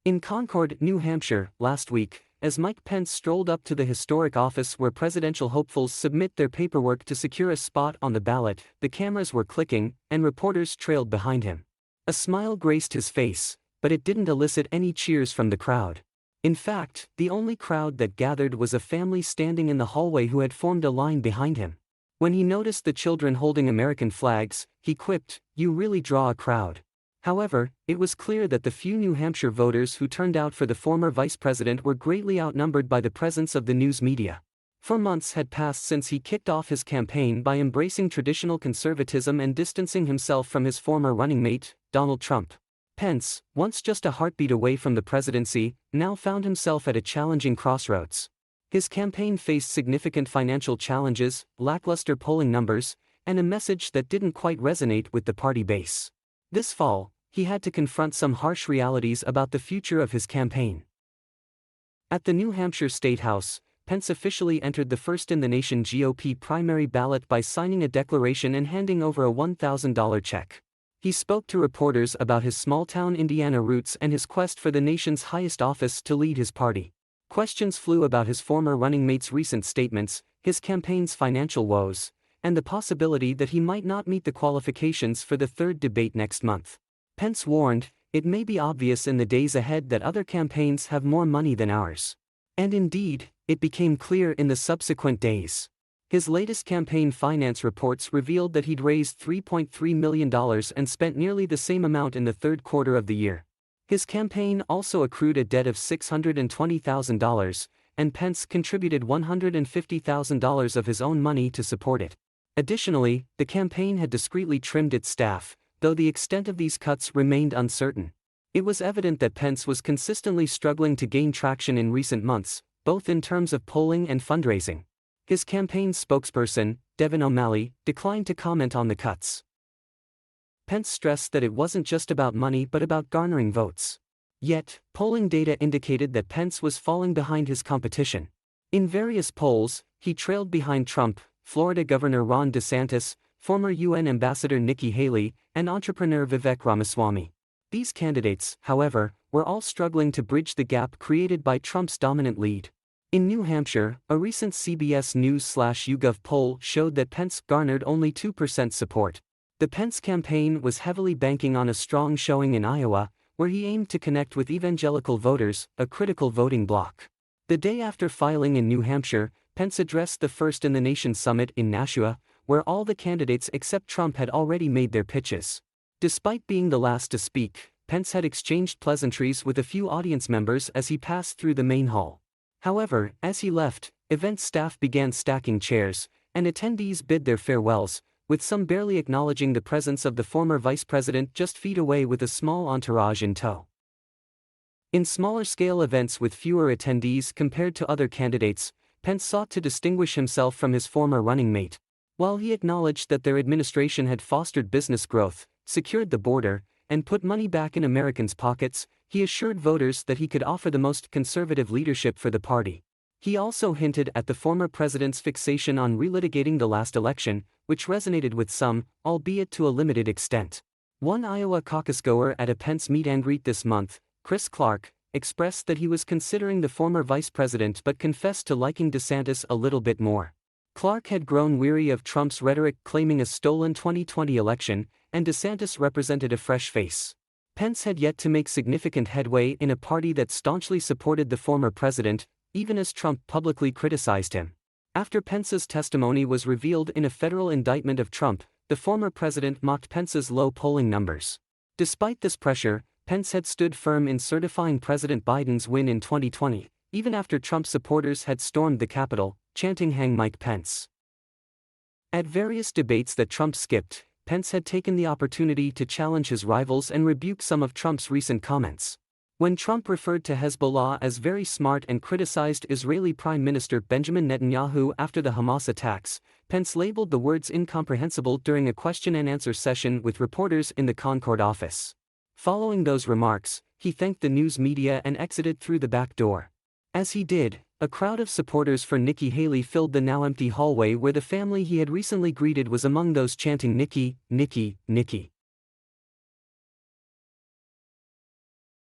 In Concord, New Hampshire, last week, as Mike Pence strolled up to the historic office where presidential hopefuls submit their paperwork to secure a spot on the ballot, the cameras were clicking, and reporters trailed behind him. A smile graced his face, but it didn't elicit any cheers from the crowd. In fact, the only crowd that gathered was a family standing in the hallway who had formed a line behind him. When he noticed the children holding American flags, he quipped, "You really draw a crowd." However, it was clear that the few New Hampshire voters who turned out for the former vice president were greatly outnumbered by the presence of the news media. 4 months had passed since he kicked off his campaign by embracing traditional conservatism and distancing himself from his former running mate, Donald Trump. Pence, once just a heartbeat away from the presidency, now found himself at a challenging crossroads. His campaign faced significant financial challenges, lackluster polling numbers, and a message that didn't quite resonate with the party base. This fall, he had to confront some harsh realities about the future of his campaign. At the New Hampshire State House, Pence officially entered the first-in-the-nation GOP primary ballot by signing a declaration and handing over a $1,000 check. He spoke to reporters about his small-town Indiana roots and his quest for the nation's highest office to lead his party. Questions flew about his former running mate's recent statements, his campaign's financial woes, and the possibility that he might not meet the qualifications for the third debate next month. Pence warned, "It may be obvious in the days ahead that other campaigns have more money than ours." And indeed, it became clear in the subsequent days. His latest campaign finance reports revealed that he'd raised $3.3 million and spent nearly the same amount in the third quarter of the year. His campaign also accrued a debt of $620,000, and Pence contributed $150,000 of his own money to support it. Additionally, the campaign had discreetly trimmed its staff, though the extent of these cuts remained uncertain. It was evident that Pence was consistently struggling to gain traction in recent months, both in terms of polling and fundraising. His campaign spokesperson, Devin O'Malley, declined to comment on the cuts. Pence stressed that it wasn't just about money but about garnering votes. Yet, polling data indicated that Pence was falling behind his competition. In various polls, he trailed behind Trump, Florida Governor Ron DeSantis, former UN Ambassador Nikki Haley, and entrepreneur Vivek Ramaswamy. These candidates, however, were all struggling to bridge the gap created by Trump's dominant lead. In New Hampshire, a recent CBS News/YouGov poll showed that Pence garnered only 2% support. The Pence campaign was heavily banking on a strong showing in Iowa, where he aimed to connect with evangelical voters, a critical voting bloc. The day after filing in New Hampshire, Pence addressed the First-in-the-Nation Summit in Nashua, where all the candidates except Trump had already made their pitches. Despite being the last to speak, Pence had exchanged pleasantries with a few audience members as he passed through the main hall. However, as he left, event staff began stacking chairs, and attendees bid their farewells, with some barely acknowledging the presence of the former vice president just feet away with a small entourage in tow. In smaller-scale events with fewer attendees compared to other candidates, Pence sought to distinguish himself from his former running mate. While he acknowledged that their administration had fostered business growth, secured the border, and put money back in Americans' pockets, he assured voters that he could offer the most conservative leadership for the party. He also hinted at the former president's fixation on relitigating the last election, which resonated with some, albeit to a limited extent. One Iowa caucusgoer at a Pence meet-and-greet this month, Chris Clark, expressed that he was considering the former vice president but confessed to liking DeSantis a little bit more. Clark had grown weary of Trump's rhetoric claiming a stolen 2020 election, and DeSantis represented a fresh face. Pence had yet to make significant headway in a party that staunchly supported the former president, even as Trump publicly criticized him. After Pence's testimony was revealed in a federal indictment of Trump, the former president mocked Pence's low polling numbers. Despite this pressure, Pence had stood firm in certifying President Biden's win in 2020, even after Trump supporters had stormed the Capitol, chanting "Hang Mike Pence." At various debates that Trump skipped, Pence had taken the opportunity to challenge his rivals and rebuke some of Trump's recent comments. When Trump referred to Hezbollah as very smart and criticized Israeli Prime Minister Benjamin Netanyahu after the Hamas attacks, Pence labeled the words incomprehensible during a question-and-answer session with reporters in the Concord office. Following those remarks, he thanked the news media and exited through the back door. As he did, a crowd of supporters for Nikki Haley filled the now empty hallway where the family he had recently greeted was among those chanting "Nikki, Nikki, Nikki."